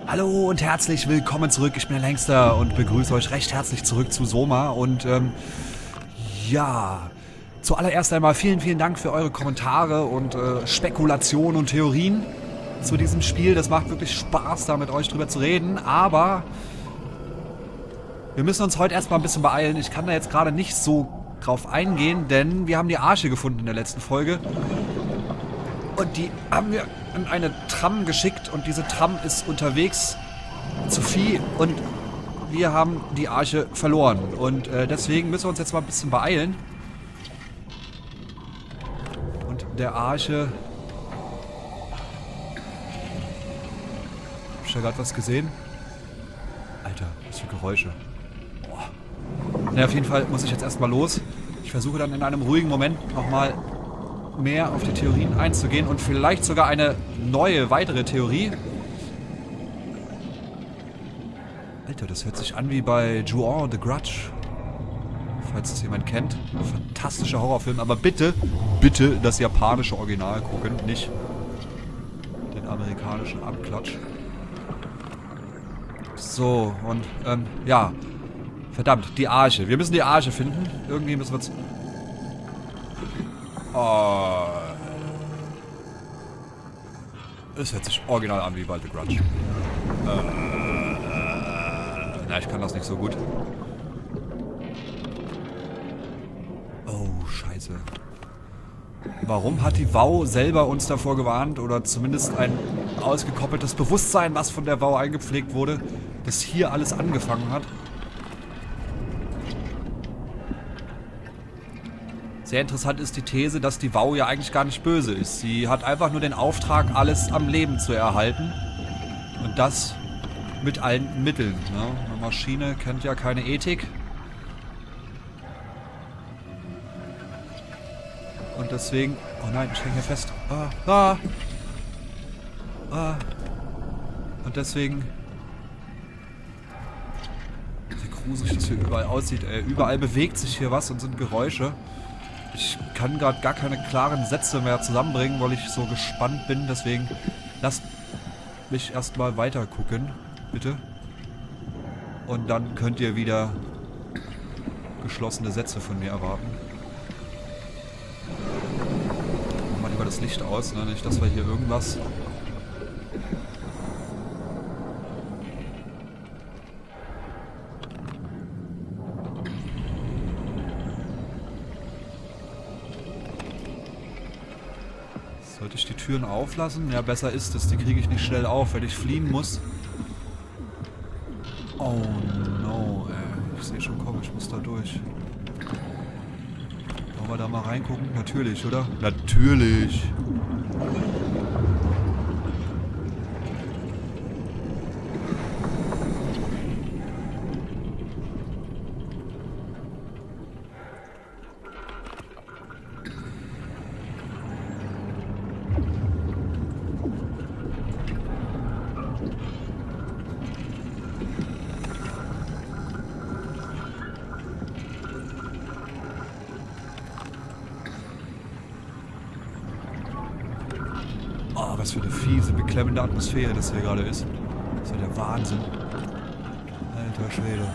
Hallo und herzlich willkommen zurück. Ich bin der Längster und begrüße euch recht herzlich zurück zu Soma. Und ja, zuallererst einmal vielen Dank für eure Kommentare und Spekulationen und Theorien zu diesem Spiel. Das macht wirklich Spaß, da mit euch drüber zu reden. Aber wir müssen uns heute erstmal ein bisschen beeilen. Ich kann da jetzt gerade nicht so drauf eingehen, denn wir haben die Arche gefunden in der letzten Folge. Und die haben wir in eine Tram geschickt und diese Tram ist unterwegs zu Vieh und wir haben die Arche verloren. Und deswegen müssen wir uns jetzt mal ein bisschen beeilen. Und der Arche... Hab ich da gerade was gesehen? Alter, was für Geräusche. Boah. Na, auf jeden Fall muss ich jetzt erstmal los. Ich versuche dann in einem ruhigen Moment nochmal mehr auf die Theorien einzugehen und vielleicht sogar eine neue, weitere Theorie. Alter, das hört sich an wie bei Ju-On, The Grudge. Falls das jemand kennt. Fantastischer Horrorfilm, aber bitte das japanische Original gucken, nicht den amerikanischen Abklatsch. So, und ja. Verdammt, die Arche. Wir müssen die Arche finden. Irgendwie müssen wir... Oh. Es hört sich original an wie bei The Grudge. Na, ich kann das nicht so gut. Oh, scheiße. Warum hat die WoW selber uns davor gewarnt, oder zumindest ein ausgekoppeltes Bewusstsein, was von der WoW eingepflegt wurde, dass hier alles angefangen hat? Sehr interessant ist die These, dass die WoW ja eigentlich gar nicht böse ist. Sie hat einfach nur den Auftrag, alles am Leben zu erhalten. Und das mit allen Mitteln. Ne? Eine Maschine kennt ja keine Ethik. Und deswegen... Oh nein, ich hänge hier fest. Und deswegen... Wie gruselig das hier überall aussieht. Überall bewegt sich hier was und sind Geräusche. Ich kann gerade gar keine klaren Sätze mehr zusammenbringen, weil ich so gespannt bin. Deswegen lasst mich erstmal weiter gucken, bitte. Und dann könnt ihr wieder geschlossene Sätze von mir erwarten. Machen wir lieber das Licht aus, ne? Nicht, dass wir hier irgendwas... Sollte ich die Türen auflassen? Ja, besser ist es. Die kriege ich nicht schnell auf, wenn ich fliehen muss. Oh no, ey. Ich sehe schon, komm, ich muss da durch. Wollen wir da mal reingucken? Natürlich, oder? Natürlich! Oh, was für eine fiese, beklemmende Atmosphäre das hier gerade ist. Das ist ja der Wahnsinn. Alter Schwede.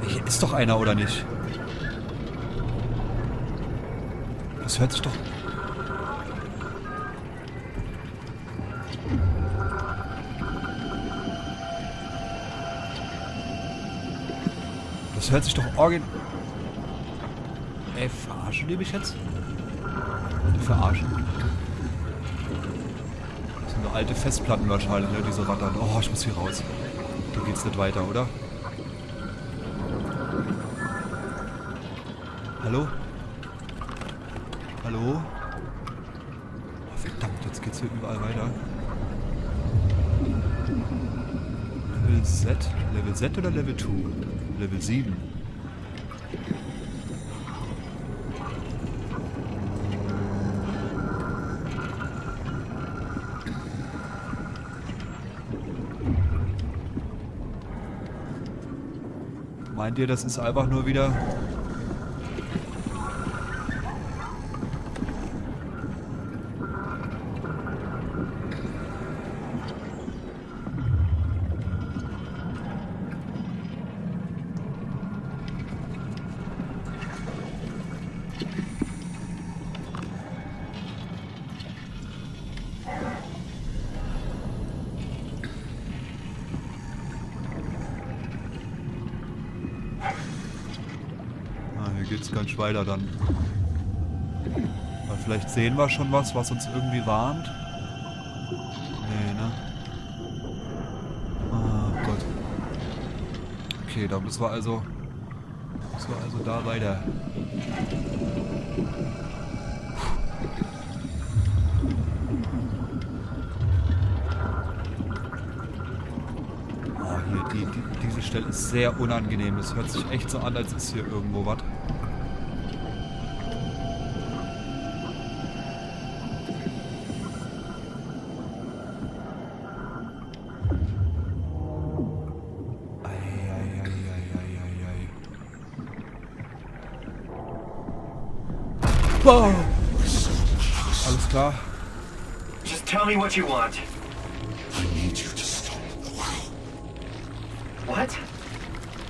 Hier ist doch einer, oder nicht? Das hört sich doch... Das hört sich doch Ey, verarschen die mich jetzt? Die verarschen? Das sind nur alte Festplatten wahrscheinlich, ne, diese rattern. Oh, ich muss hier raus. Da geht's nicht weiter, oder? Hallo? Hallo? Oh, verdammt, jetzt geht's hier überall weiter. Level Z? Level Z oder Level 2? Level 7. Meint ihr, das ist einfach nur wieder... Geht's ganz schön weiter dann. Aber vielleicht sehen wir schon was uns irgendwie warnt. Nee, ne? Ah Gott. Okay, da müssen wir also da weiter. Oh, hier, diese Stelle ist sehr unangenehm. Es hört sich echt so an, als ist hier irgendwo was. Wow. Alles klar. Just tell me what you want. I need you to stop the wow. What?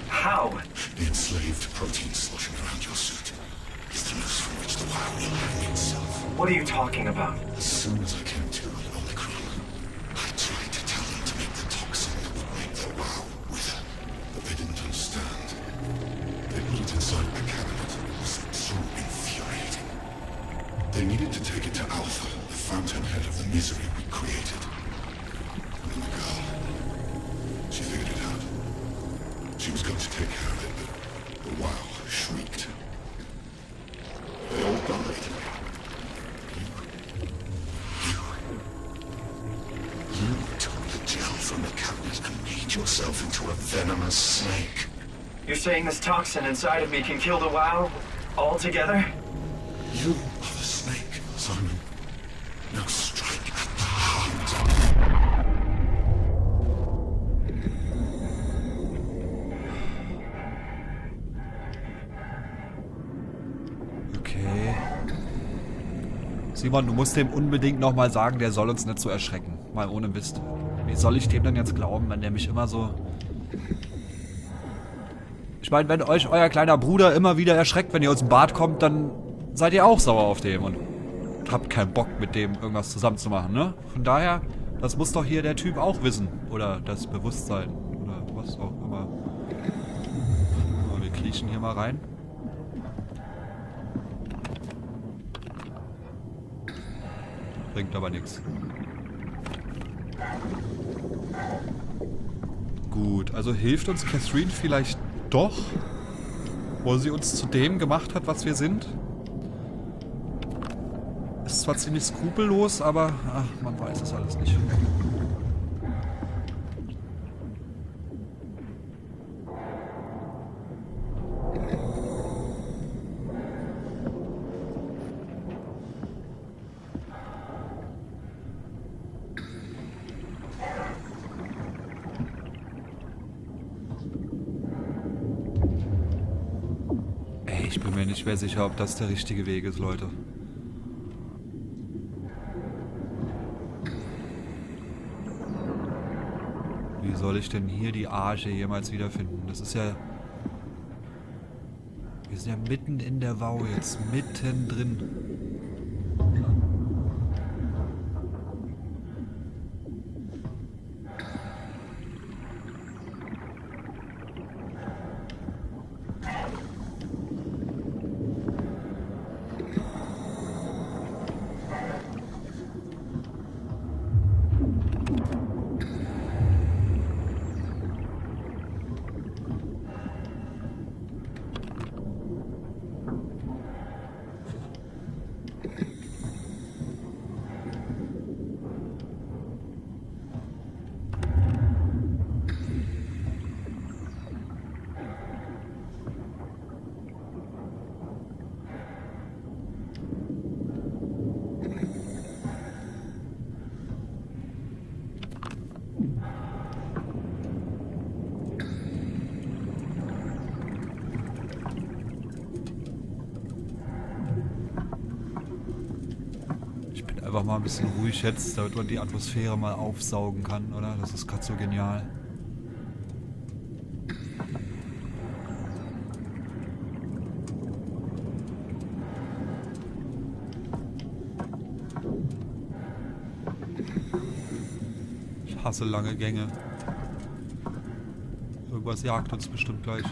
How? The enslaved protein sloshing around your suit is the noose from which the wow will hang itself. What are you talking about? As soon as I came to Omicron, I tried to tell them to make the toxin that would make the wow wither, but they didn't understand. They put it inside the cabinet. It was so infuriating. They needed to take it to Alpha, the fountainhead of the misery we created. And then the girl, she figured it out. She was going to take care of it, but the wow shrieked. They all died. You took the gel from the cabinet and made yourself into a venomous snake. You're saying this toxin inside of me can kill the WoW altogether? You are the snake, Simon. Now strike at the heart. Okay. Simon, du musst dem unbedingt nochmal sagen, der soll uns nicht so erschrecken. Mal ohne Mist. Wie soll ich dem denn jetzt glauben, wenn der mich immer so... Ich meine, wenn euch euer kleiner Bruder immer wieder erschreckt, wenn ihr aus dem Bad kommt, dann seid ihr auch sauer auf dem und habt keinen Bock, mit dem irgendwas zusammen zu machen, ne? Von daher, das muss doch hier der Typ auch wissen. Oder das Bewusstsein. Oder was auch immer. So, wir kriechen hier mal rein. Bringt aber nichts. Gut, also hilft uns Catherine vielleicht doch, wo sie uns zu dem gemacht hat, was wir sind. Ist zwar ziemlich skrupellos, aber ach, man weiß es alles nicht. Ich bin mir nicht mehr sicher, ob das der richtige Weg ist, Leute. Wie soll ich denn hier die Arche jemals wiederfinden? Das ist ja... Wir sind ja mitten in der Wau jetzt. Mittendrin. Einfach mal ein bisschen ruhig jetzt, damit man die Atmosphäre mal aufsaugen kann, oder? Das ist gerade so genial. Ich hasse lange Gänge. Irgendwas jagt uns bestimmt gleich.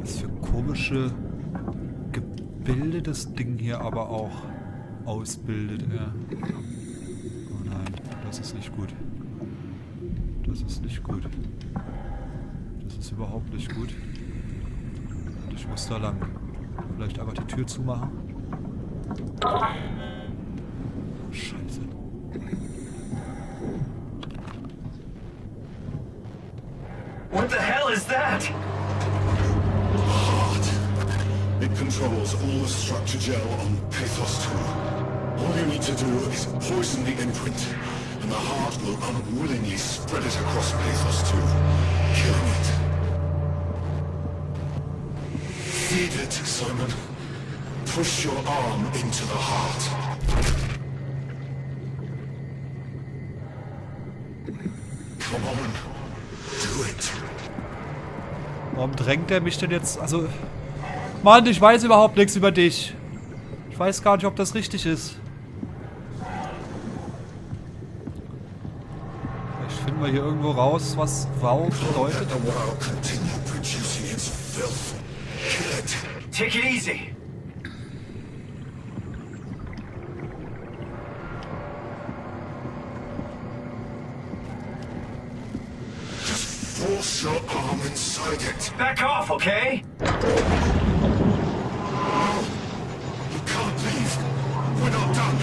Was für komische Gebilde das Ding hier aber auch ausbildet. Oh nein, das ist nicht gut. Das ist nicht gut. Das ist überhaupt nicht gut. Und ich muss da lang. Vielleicht einfach die Tür zumachen. Scheiße. What the hell is that? Heart. It controls all the structure gel on Pathos 2. All you need to do is poison the imprint, and the heart will unwillingly spread it across Pathos 2, killing it. Feed it, Simon. Push your arm into the heart. Come on. Do it. Warum drängt er mich denn jetzt? Also, Mann, ich weiß überhaupt nichts über dich. Ich weiß gar nicht, ob das richtig ist. Vielleicht finden wir hier irgendwo raus, was Wow bedeutet. Take it easy. Force your arm inside it. Back off, okay? You can't leave. We're not done.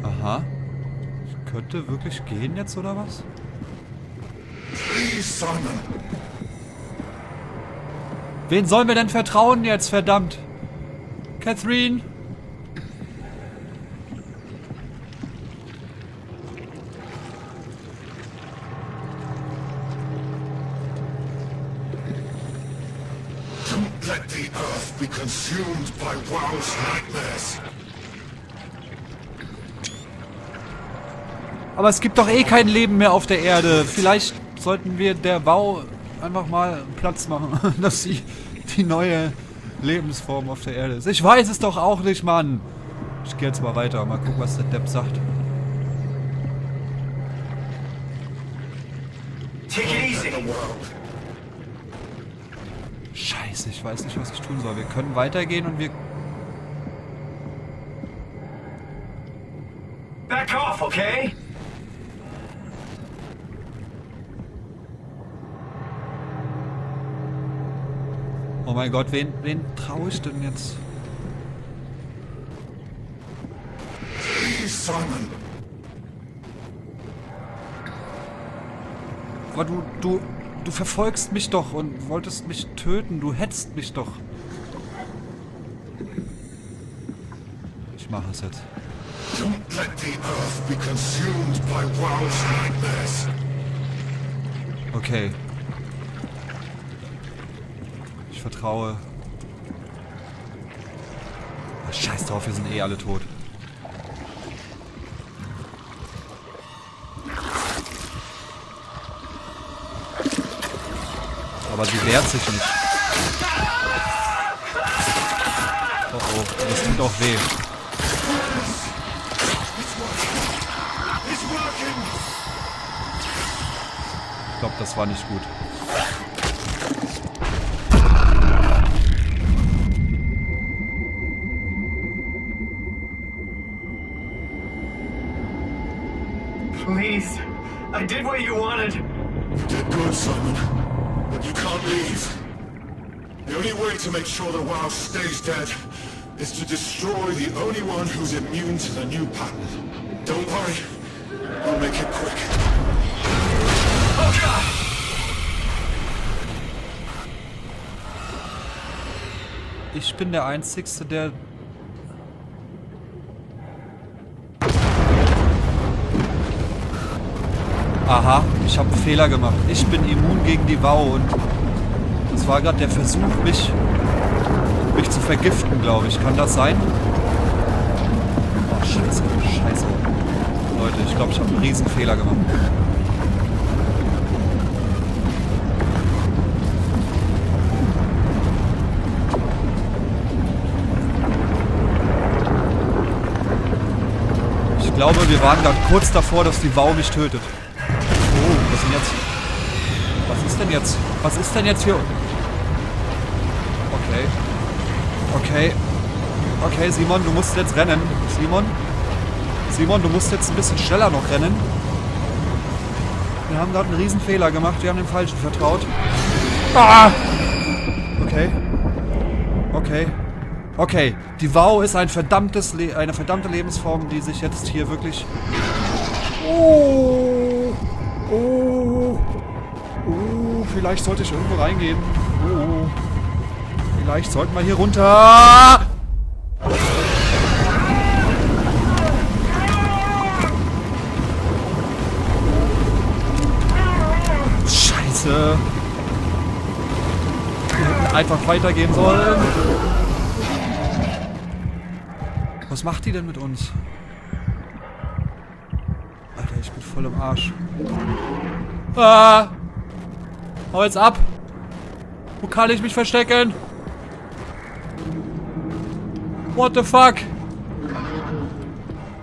Aha. Ich könnte wirklich gehen jetzt, oder was? Please, Simon. Wen sollen wir denn vertrauen jetzt, verdammt? Catherine? Don't let the Earth be consumed by Wow's nightmares. Aber es gibt doch eh kein Leben mehr auf der Erde. Vielleicht sollten wir der Wow einfach mal Platz machen, dass sie die neue Lebensform auf der Erde ist. Ich weiß es doch auch nicht, Mann. Ich gehe jetzt mal weiter. Mal gucken, was der Depp sagt. Take it easy. Scheiße, ich weiß nicht, was ich tun soll. Wir können weitergehen und wir... Back off, okay? Oh mein Gott, wen traue ich denn jetzt? Please, Simon. Aber du verfolgst mich doch und wolltest mich töten. Du hetzt mich doch. Ich mache es jetzt. Don't let the Earth be consumed by Wow's nightmares. Okay. Ich vertraue. Ach, scheiß drauf, wir sind eh alle tot. Aber sie wehrt sich nicht. Oh oh, das tut auch weh. Ich glaube, das war nicht gut. Please. I did what you wanted. You did good, Simon. But you can't leave. The only way to make sure that WoW stays dead is to destroy the only one who's immune to the new pattern. Don't worry. We'll make it quick. Oh God! Ich bin der Einzige, der... Aha, ich habe einen Fehler gemacht. Ich bin immun gegen die WoW und das war gerade der Versuch, mich mich zu vergiften, glaube ich. Kann das sein? Oh, scheiße, scheiße. Leute, ich glaube, ich habe einen riesen Fehler gemacht. Ich glaube, wir waren gerade kurz davor, dass die Wow mich tötet. Oh, was ist denn jetzt? Was ist denn jetzt? Was ist denn jetzt hier? Okay. Okay. Okay, Simon, du musst jetzt rennen. Simon, du musst jetzt ein bisschen schneller noch rennen. Wir haben gerade einen riesen Fehler gemacht. Wir haben dem Falschen vertraut. Ah! Okay. Okay. Okay. Die Wow ist eine verdammte Lebensform, die sich jetzt hier wirklich... Oh! Oh! Oh! Vielleicht sollte ich irgendwo reingehen. Oh! Vielleicht sollten wir hier runter... Scheiße. Wir hätten einfach weitergehen sollen. Was macht die denn mit uns? Alter, ich bin voll im Arsch. Ah! Hau jetzt ab! Wo kann ich mich verstecken? What the fuck?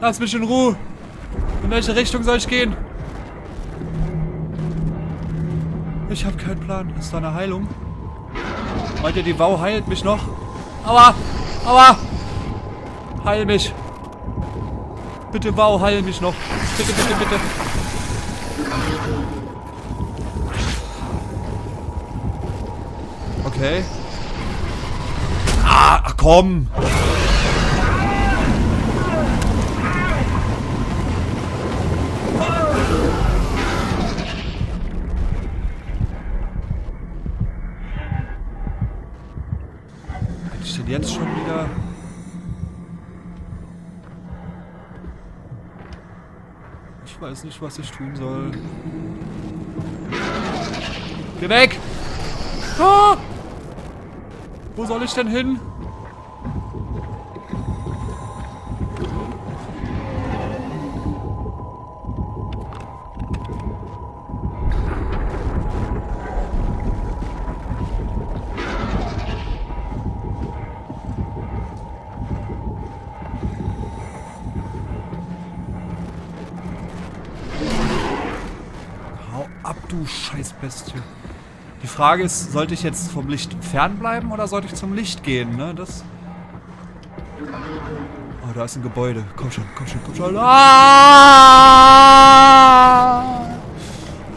Lass mich in Ruhe! In welche Richtung soll ich gehen? Ich habe keinen Plan. Ist da eine Heilung? Meint ihr, die Wow heilt mich noch? Aua! Aua! Heil mich! Bitte, Wow, heil mich noch! Bitte, bitte, bitte! Okay. Ah, ach komm! Bin ich denn jetzt schon wieder... Ich weiß nicht, was ich tun soll. Geh weg! Ah! Wo soll ich denn hin? Hau ab, du Scheißbestie. Die Frage ist, sollte ich jetzt vom Licht fernbleiben oder sollte ich zum Licht gehen, ne? Das... Oh, da ist ein Gebäude. Komm schon, komm schon, komm schon. Ah!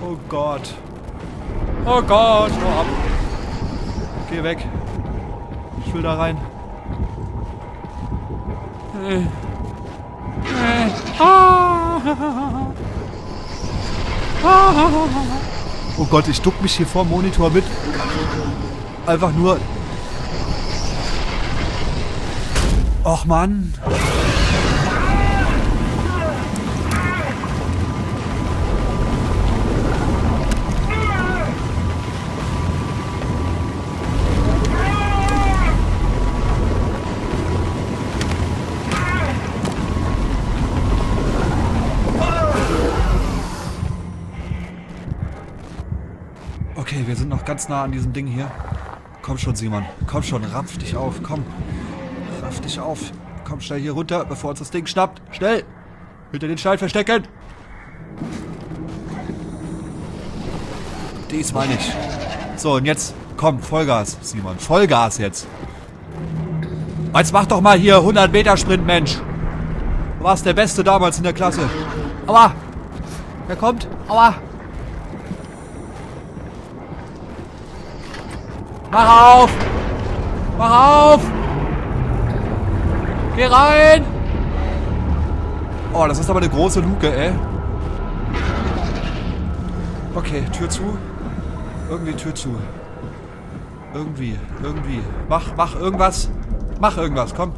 Oh Gott. Oh Gott, hau ab. Geh weg. Ich will da rein. Oh Gott, ich duck mich hier vor dem Monitor mit. Einfach nur... Och Mann. Okay, wir sind noch ganz nah an diesem Ding hier. Komm schon, Simon. Komm schon, rapf dich auf. Komm. Raff dich auf. Komm schnell hier runter, bevor uns das Ding schnappt. Schnell! Hinter den Stein verstecken! Diesmal nicht. So, und jetzt, komm, Vollgas, Simon. Vollgas jetzt. Jetzt mach doch mal hier 100 Meter Sprint, Mensch. Du warst der Beste damals in der Klasse. Aua! Wer kommt? Aua! Mach auf! Mach auf! Geh rein! Oh, das ist aber eine große Luke, ey. Okay, Tür zu. Irgendwie Tür zu. Irgendwie. Mach irgendwas. Mach irgendwas, komm.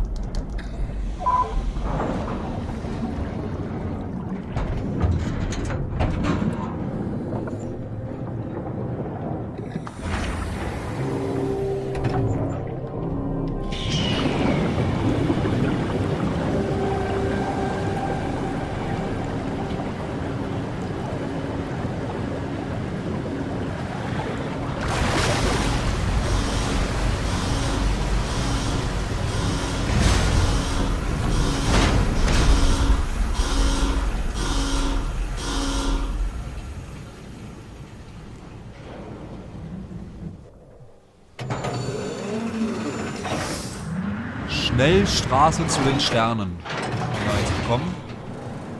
Schnellstraße zu den Sternen. Haben wir jetzt bekommen.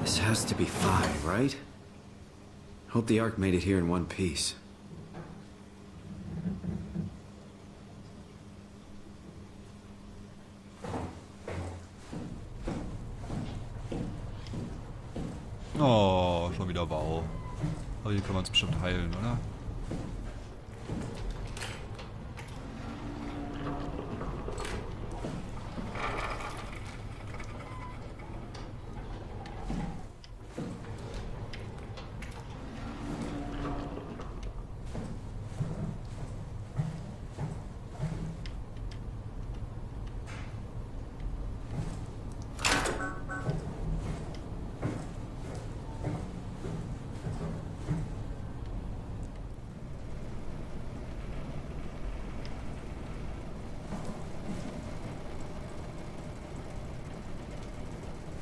This has to be Phi, right? Hope the Ark made it here in one piece. Oh, schon wieder Bau. Aber hier können wir uns bestimmt heilen, oder?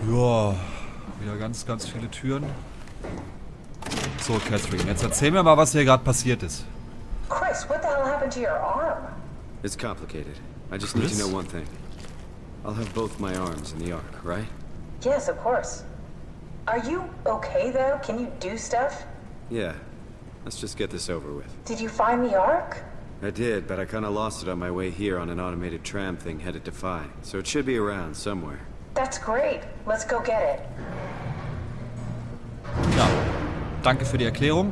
Ja, wieder ganz viele Türen. So, Catherine, jetzt erzähl mir mal, was hier gerade passiert ist. Chris, what the hell happened to your arm? It's complicated. I just need to Chris? know one thing. I'll have both my arms in the Ark, right? Yes, of course. Are you okay though? Can you do stuff? Yeah. Let's just get this over with. Did you find the Ark? I did, but I kinda lost it on my way here on an automated tram thing headed to Phi. So it should be around somewhere. That's great. Let's go get it. Ja, danke für die Erklärung.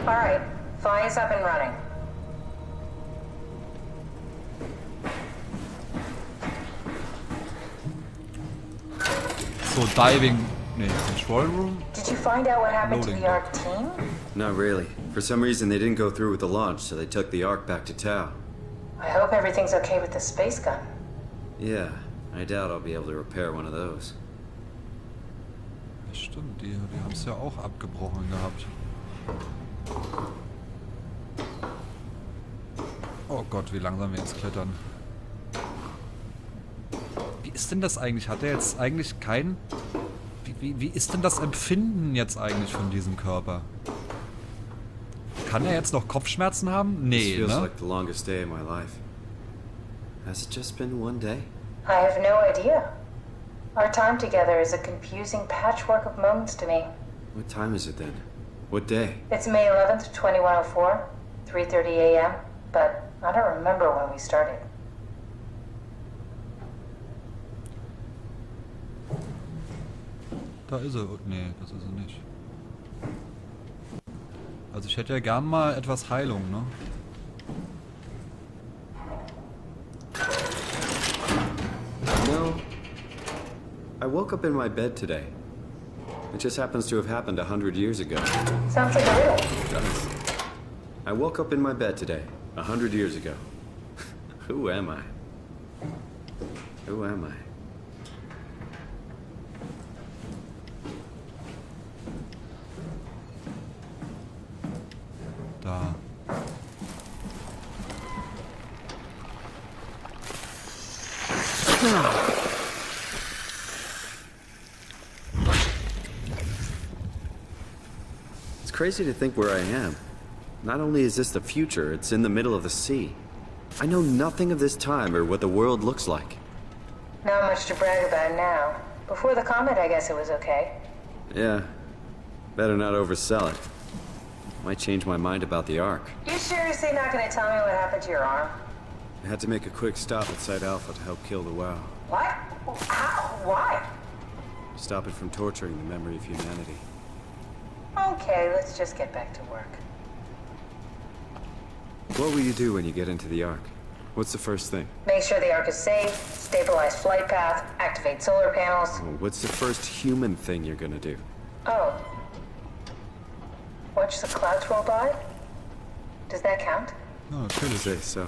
All right, Phi is up and running. So, Diving... Nee, Control Room? Did you find out what happened to Loading the Ark team? Not really. For some reason, they didn't go through with the launch, so they took the Ark back to Tau. I hope everything's okay with the space gun. Yeah, I doubt I'll be able to repair one of those. Ja, stimmt, die haben es ja auch abgebrochen gehabt. Oh Gott, wie langsam wir jetzt klettern. Wie ist denn das eigentlich? Hat er jetzt eigentlich kein... Wie ist denn das Empfinden jetzt eigentlich von diesem Körper? Kann er jetzt noch Kopfschmerzen haben? Nee, This feels ne? like the longest day of my life. Has it just been one day? I have no idea. Our time together is a confusing patchwork of moments to me. What time is it then? What day? It's May 11th, 2104, 3:30 a.m., but I don't remember when we started. Da ist er. Nee, das ist er nicht. Also ich hätte ja gern mal etwas Heilung, ne? No. I woke up in my bed today. It just happens to have happened 100 years ago. Sounds like a riddle. It does. I woke up in my bed today, 100 years ago. Who am I? Who am I? Da. It's crazy to think where I am. Not only is this the future, it's in the middle of the sea. I know nothing of this time or what the world looks like. Not much to brag about now. Before the comet, I guess it was okay. Yeah. Better not oversell it. Might change my mind about the Ark. You seriously not gonna tell me what happened to your arm? I had to make a quick stop at Site Alpha to help kill the WoW. What? How? Why? Stop it from torturing the memory of humanity. Okay, let's just get back to work. What will you do when you get into the Ark? What's the first thing? Make sure the Ark is safe, stabilize flight path, activate solar panels. Oh, what's the first human thing you're gonna do? Oh. Watch the clouds roll by? Does that count? Ja, natürlich. Say so.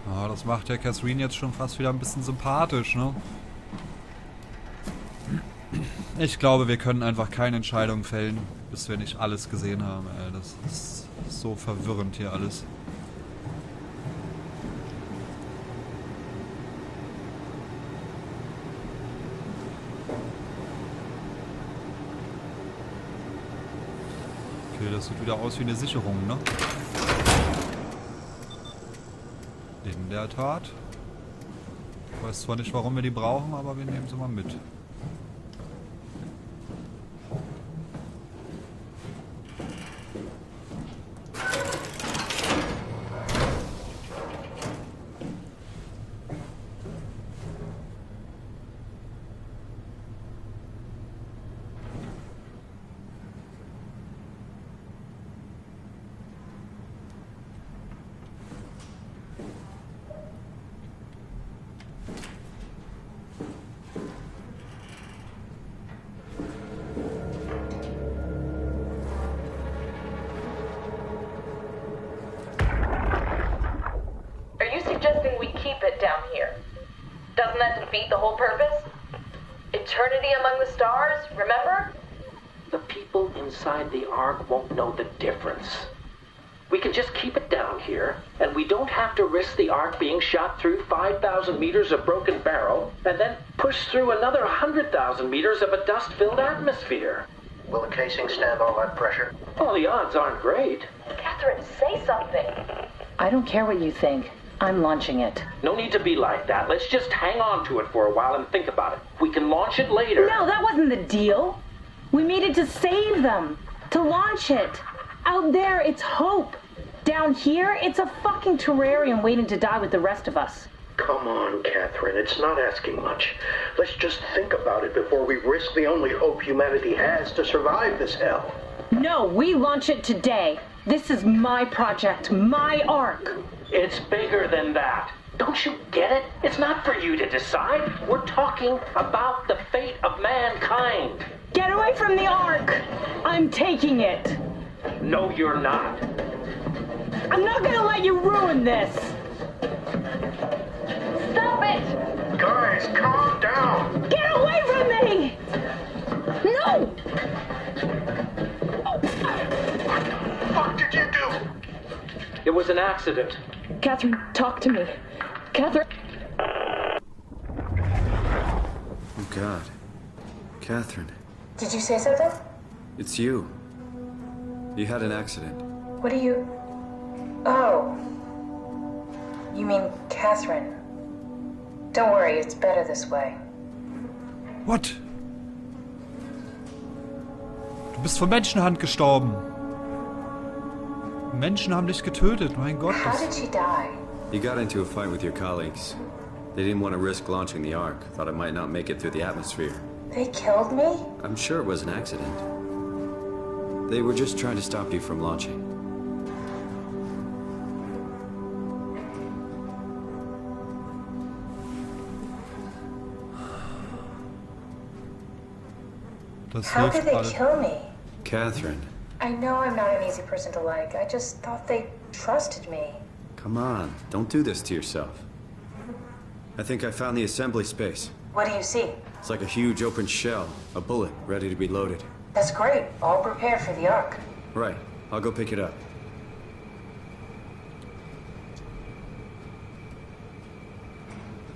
Ah, das macht ja Catherine jetzt schon fast wieder ein bisschen sympathisch, ne? Ich glaube, wir können einfach keine Entscheidung fällen, bis wir nicht alles gesehen haben. Ey, das ist so verwirrend hier alles. Okay, das sieht wieder aus wie eine Sicherung, ne? In der Tat. Ich weiß zwar nicht, warum wir die brauchen, aber wir nehmen sie mal mit. Suggesting we keep it down here. Doesn't that defeat the whole purpose? Eternity among the stars, remember? The people inside the Ark won't know the difference. We can just keep it down here, and we don't have to risk the Ark being shot through 5,000 meters of broken barrel, and then push through another 100,000 meters of a dust-filled atmosphere. Will the casing stand all that pressure? Well, the odds aren't great. Catherine, say something. I don't care what you think. I'm launching it. No need to be like that. Let's just hang on to it for a while and think about it. We can launch it later. No, that wasn't the deal. We needed to save them. To launch it. Out there, it's hope. Down here, it's a fucking terrarium waiting to die with the rest of us. Come on, Catherine. It's not asking much. Let's just think about it before we risk the only hope humanity has to survive this hell. No, we launch it today. This is my project, my Ark. It's bigger than that. Don't you get it? It's not for you to decide. We're talking about the fate of mankind. Get away from the Ark! I'm taking it. No, you're not. I'm not gonna let you ruin this. Stop it! Guys, calm down! Get away from me! No! What the fuck did you do? It was an accident. Catherine, talk to me. Catherine. Oh, God. Catherine, Did you say something? it's you. You had an accident. What do you... Oh. You mean Catherine. Don't worry, it's better this way. What? Du bist von Menschenhand gestorben. Menschen haben dich getötet, mein Gott. How did she die? You got into a fight with your colleagues. They didn't want to risk launching the Ark. Thought it might not make it through the atmosphere. They killed me? I'm sure it was an accident. They were just trying to stop you from launching. Das How hilft did they alles. kill me? Catherine, I know I'm not an easy person to like. I just thought they trusted me. come on. Don't do this to yourself. I think I found the assembly space. What do you see? It's like a huge open shell. A bullet ready to be loaded. That's great. All prepared for the Ark. Right. I'll go pick it up.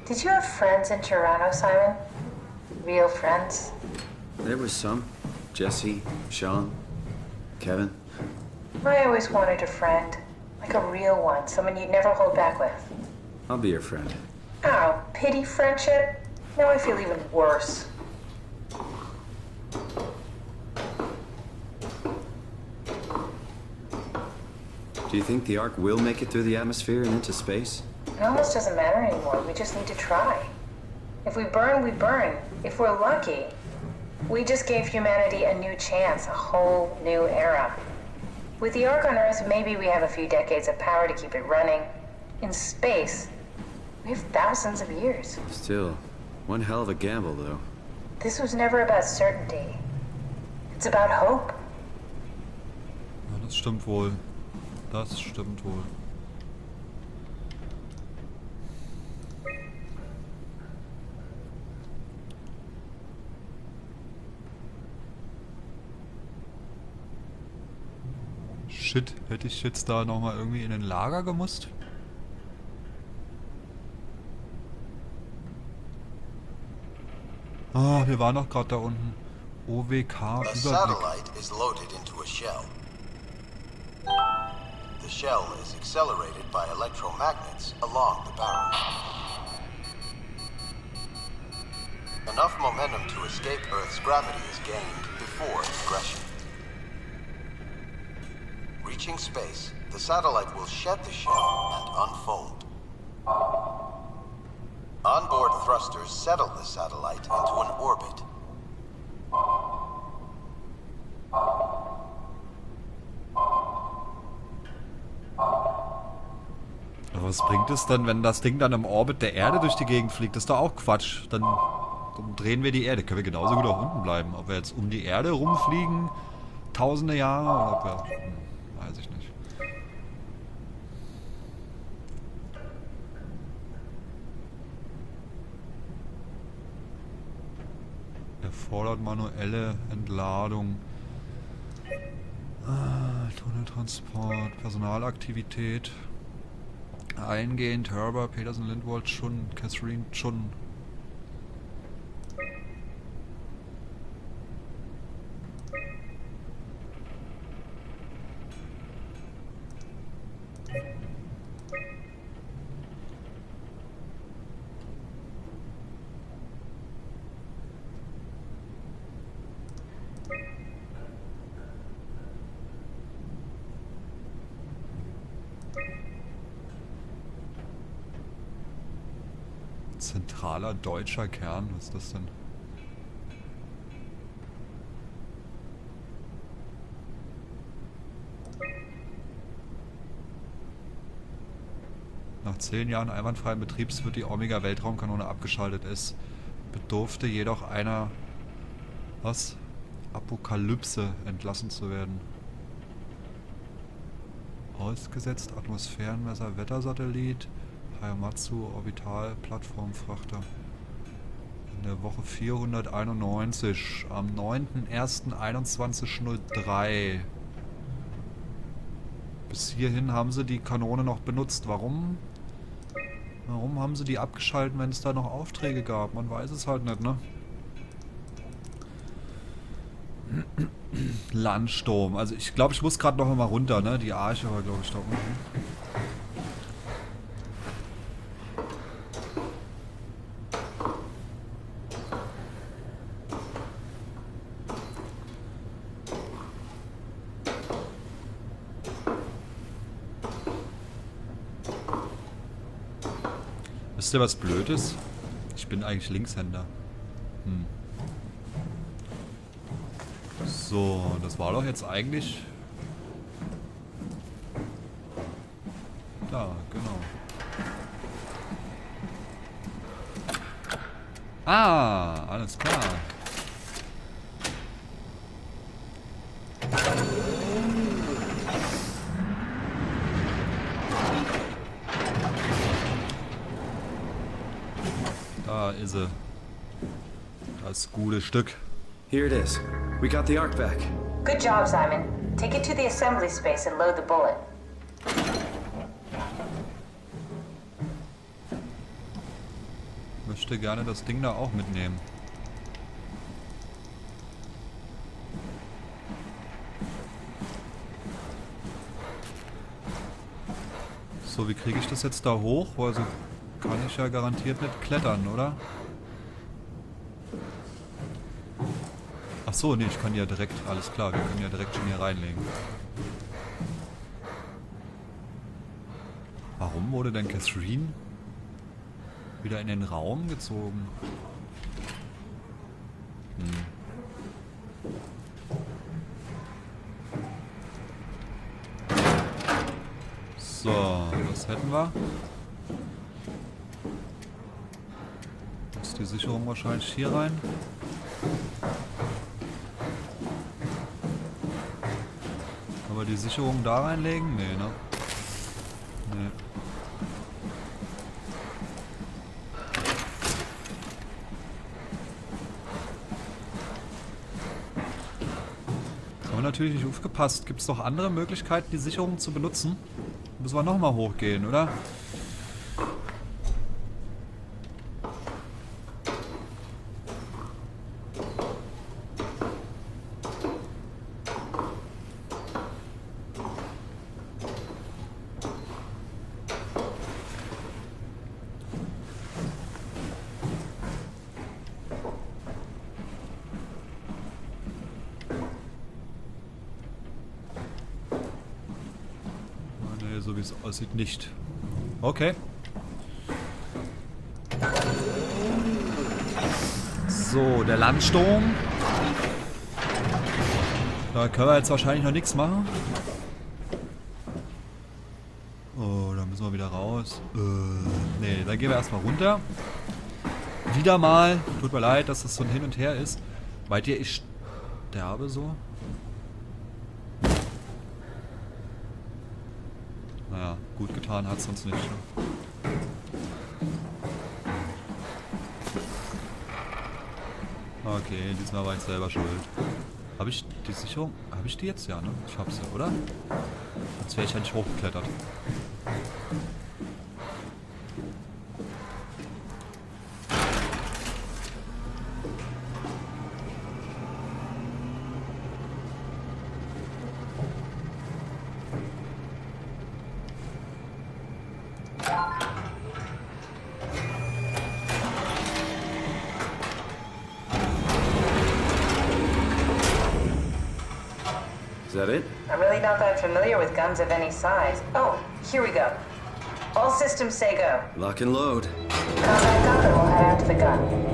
Did you have friends in Toronto, Simon? Real friends? There was some. Jesse, Sean, Kevin. I always wanted a friend. Like a real one. Someone you'd never hold back with. I'll be your friend. Oh, pity friendship? Now I feel even worse. Do you think the Ark will make it through the atmosphere and into space? It almost doesn't matter anymore. We just need to try. If we burn, we burn. If we're lucky, we just gave humanity a new chance, a whole new era. With the Ark on Earth, maybe we have a few decades of power to keep it running. In space, we have thousands of years. Still, one hell of a gamble, though. This was never about certainty. It's about hope. Ja, das stimmt wohl. Das stimmt wohl. Shit, hätte ich jetzt da nochmal irgendwie in ein Lager gemusst? Ah, wir waren doch gerade da unten. OWK A Überblick. satellite is loaded into a shell. The shell is accelerated by electromagnets along the barrel. Enough momentum to escape Earth's gravity is gained before regression. Reaching space, the satellite will shed the shell and unfold. Onboard thrusters settle the satellite into an orbit. Aber was bringt es dann, wenn das Ding dann im Orbit der Erde durch die Gegend fliegt? Das ist doch auch Quatsch. Dann drehen wir die Erde. Können wir genauso gut auch unten bleiben. Ob wir jetzt um die Erde rumfliegen, tausende Jahre, oder ob wir... weiß ich nicht. Erfordert manuelle Entladung. Tunneltransport, Personalaktivität. Eingehend, Herber, Peterson, Lindwald, Chun, Catherine, Chun. Zentraler deutscher Kern, was ist das denn? Nach 10 Jahren einwandfreien Betriebs wird die Omega-Weltraumkanone abgeschaltet. Es bedurfte jedoch einer Apokalypse entlassen zu werden. Ausgesetzt, Atmosphärenmesser, Wettersatellit, Hayamatsu, Orbital, Plattformfrachter. In der Woche 491, am 9.01.2103. Bis hierhin haben sie die Kanone noch benutzt. Warum? Warum haben sie die abgeschaltet, wenn es da noch Aufträge gab? Man weiß es halt nicht, ne? Landsturm. Also ich glaube, ich muss gerade noch mal runter, ne? Die Arche war, glaube ich, da unten. Wisst ihr, was blöd ist? Ich bin eigentlich Linkshänder. So, das war doch jetzt eigentlich... Da, genau. Ah, alles klar. Da ist sie. Das gute Stück. Here it is. We got the arc back. Good job, Simon. Take it to the assembly space and load the bullet. Möchte gerne das Ding da auch mitnehmen. So, wie kriege ich das jetzt da hoch? Also kann ich ja garantiert nicht klettern, oder? Ach so, nee, ich kann ja direkt, alles klar, wir können ja direkt schon hier reinlegen. Warum wurde denn Catherine wieder in den Raum gezogen? So, was hätten wir? Ist die Sicherung wahrscheinlich hier rein? Aber die Sicherung da reinlegen? Nee, ne? Nee. Aber natürlich nicht aufgepasst. Gibt es noch andere Möglichkeiten, die Sicherung zu benutzen? Müssen wir nochmal hochgehen, oder? So wie es aussieht, nicht. Okay. So, der Landsturm. Da können wir jetzt wahrscheinlich noch nichts machen. Oh, da müssen wir wieder raus. Nee, dann gehen wir erstmal runter. Wieder mal. Tut mir leid, dass das so ein Hin und Her ist. Meint ihr, ich sterbe so? Naja, gut getan hat es uns nicht. Okay, diesmal war ich selber schuld. Habe ich die Sicherung? Habe ich die jetzt? Ja, ne? Ich hab's ja, oder? Sonst wäre ich ja nicht hochgeklettert. Is that it? I'm really not that familiar with guns of any size. Oh, here we go. All systems say go. Lock and load. Contact up and we'll head out to the gun.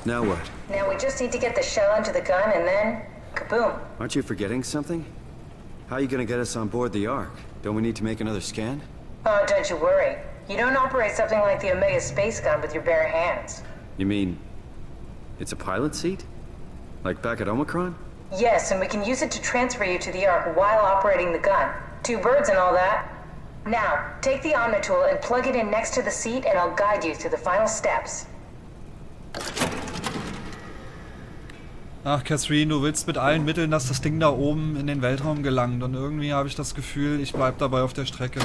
Now what? Now we just need to get the shell into the gun and then, kaboom. Aren't you forgetting something? How are you gonna get us on board the Ark? Don't we need to make another scan? Oh, don't you worry. You don't operate something like the Omega space gun with your bare hands. You mean... it's a pilot seat? Like back at Omicron? Yes, and we can use it to transfer you to the Ark while operating the gun. 2 birds and all that. Now, take the Omnitool and plug it in next to the seat and I'll guide you through the final steps. Ach, Catherine, du willst mit allen Mitteln, dass das Ding da oben in den Weltraum gelangt. Und irgendwie habe ich das Gefühl, ich bleib dabei auf der Strecke.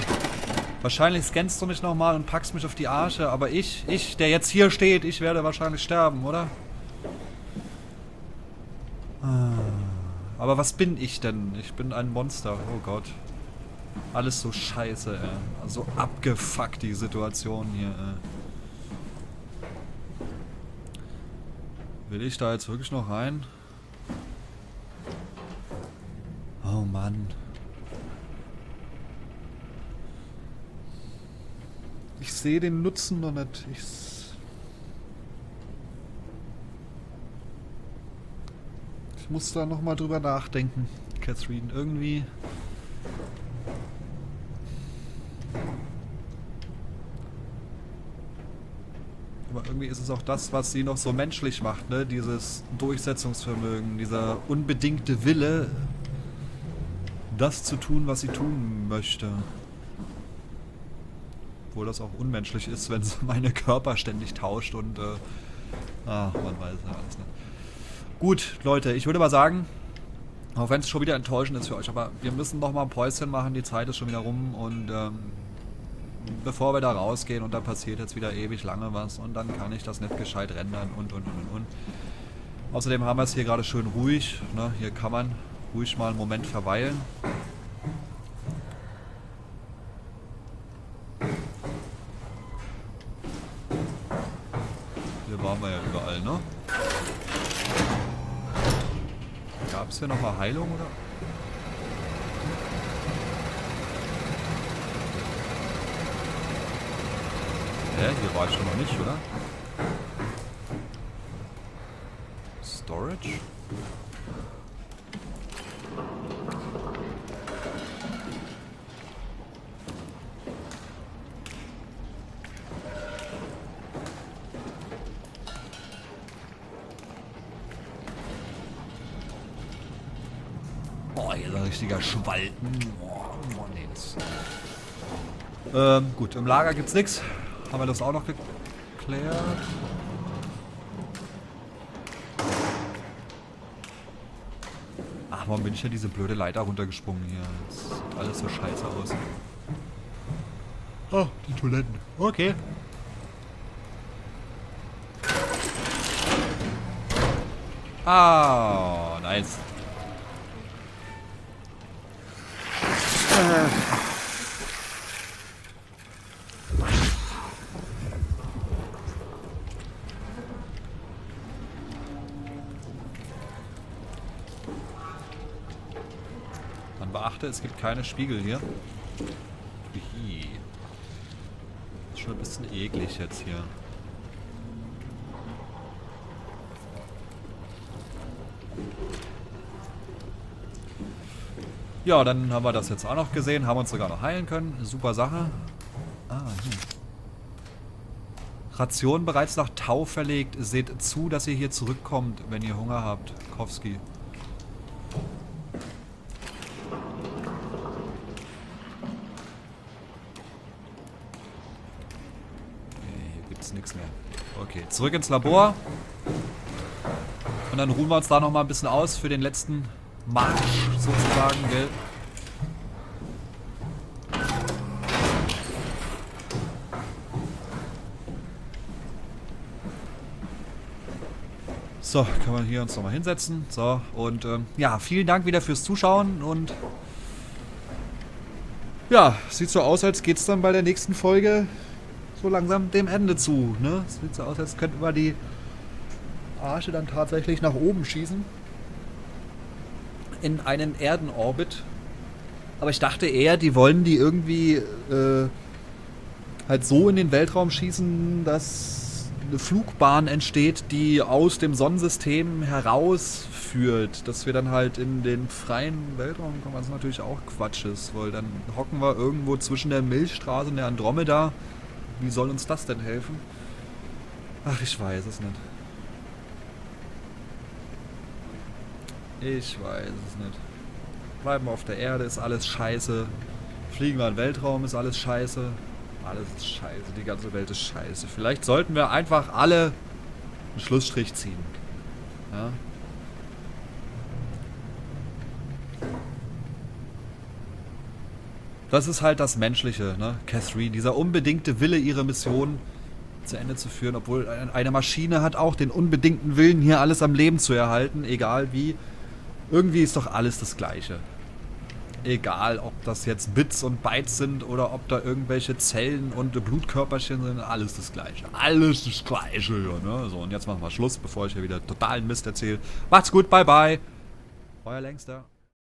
Wahrscheinlich scannst du mich nochmal und packst mich auf die Arsche. Aber ich, der jetzt hier steht, ich werde wahrscheinlich sterben, oder? Aber was bin ich denn? Ich bin ein Monster. Oh Gott. Alles so scheiße, ey. So abgefuckt, die Situation hier, ey. Will ich da jetzt wirklich noch rein? Oh Mann. Ich sehe den Nutzen noch nicht. Ich muss da noch mal drüber nachdenken, Catherine. Irgendwie... Aber irgendwie ist es auch das, was sie noch so menschlich macht, ne? Dieses Durchsetzungsvermögen, dieser unbedingte Wille, das zu tun, was sie tun möchte. Obwohl das auch unmenschlich ist, wenn sie meine Körper ständig tauscht und man weiß ja alles nicht. Gut, Leute, ich würde mal sagen, auch wenn es schon wieder enttäuschend ist für euch, aber wir müssen noch mal ein Päuschen machen, die Zeit ist schon wieder rum und bevor wir da rausgehen und da passiert jetzt wieder ewig lange was und dann kann ich das nicht gescheit rendern und. Außerdem haben wir es hier gerade schön ruhig, ne? Hier kann man ruhig mal einen Moment verweilen. Hier waren wir ja überall, ne? Gab es hier nochmal Heilung, oder? Hier war ich schon noch nicht, oder? Storage? Oh, hier ist ein richtiger Schwalten. Oh, nee, das... gut, im Lager gibt's nichts. Haben wir das auch noch geklärt? Ach, warum bin ich ja diese blöde Leiter runtergesprungen hier? Das sieht alles so scheiße aus. Oh, die Toiletten. Okay. Ah, nice. Man beachte, es gibt keine Spiegel hier. Hihi. Ist schon ein bisschen eklig jetzt hier. Ja, dann haben wir das jetzt auch noch gesehen, haben uns sogar noch heilen können. Super Sache. Ah, hier. Ration bereits nach Tau verlegt. Seht zu, dass ihr hier zurückkommt, wenn ihr Hunger habt. Kowski. Hier gibt's nichts mehr. Okay, zurück ins Labor. Und dann ruhen wir uns da noch mal ein bisschen aus für den letzten Marsch sozusagen, gell? So, kann man hier uns nochmal hinsetzen. So, und ja, vielen Dank wieder fürs Zuschauen und ja, sieht so aus, als geht's dann bei der nächsten Folge so langsam dem Ende zu, ne? Sieht so aus, als könnten wir die Arsche dann tatsächlich nach oben schießen. In einen Erdenorbit. Aber ich dachte eher, die wollen die irgendwie halt so in den Weltraum schießen, dass eine Flugbahn entsteht, die aus dem Sonnensystem herausführt. Dass wir dann halt in den freien Weltraum kommen, was natürlich auch Quatsch ist, weil dann hocken wir irgendwo zwischen der Milchstraße und der Andromeda. Wie soll uns das denn helfen? Ach, ich weiß es nicht. Ich weiß es nicht. Bleiben wir auf der Erde, ist alles scheiße. Fliegen wir in den Weltraum, ist alles scheiße. Alles ist scheiße, die ganze Welt ist scheiße. Vielleicht sollten wir einfach alle einen Schlussstrich ziehen. Ja? Das ist halt das Menschliche, ne? Catherine, dieser unbedingte Wille, ihre Mission zu Ende zu führen. Obwohl eine Maschine hat auch den unbedingten Willen, hier alles am Leben zu erhalten, egal wie. Irgendwie ist doch alles das Gleiche. Egal, ob das jetzt Bits und Bytes sind oder ob da irgendwelche Zellen und Blutkörperchen sind, alles das Gleiche. Alles das Gleiche, ne? So, und jetzt machen wir Schluss, bevor ich hier wieder totalen Mist erzähle. Macht's gut, bye bye. Euer Längster.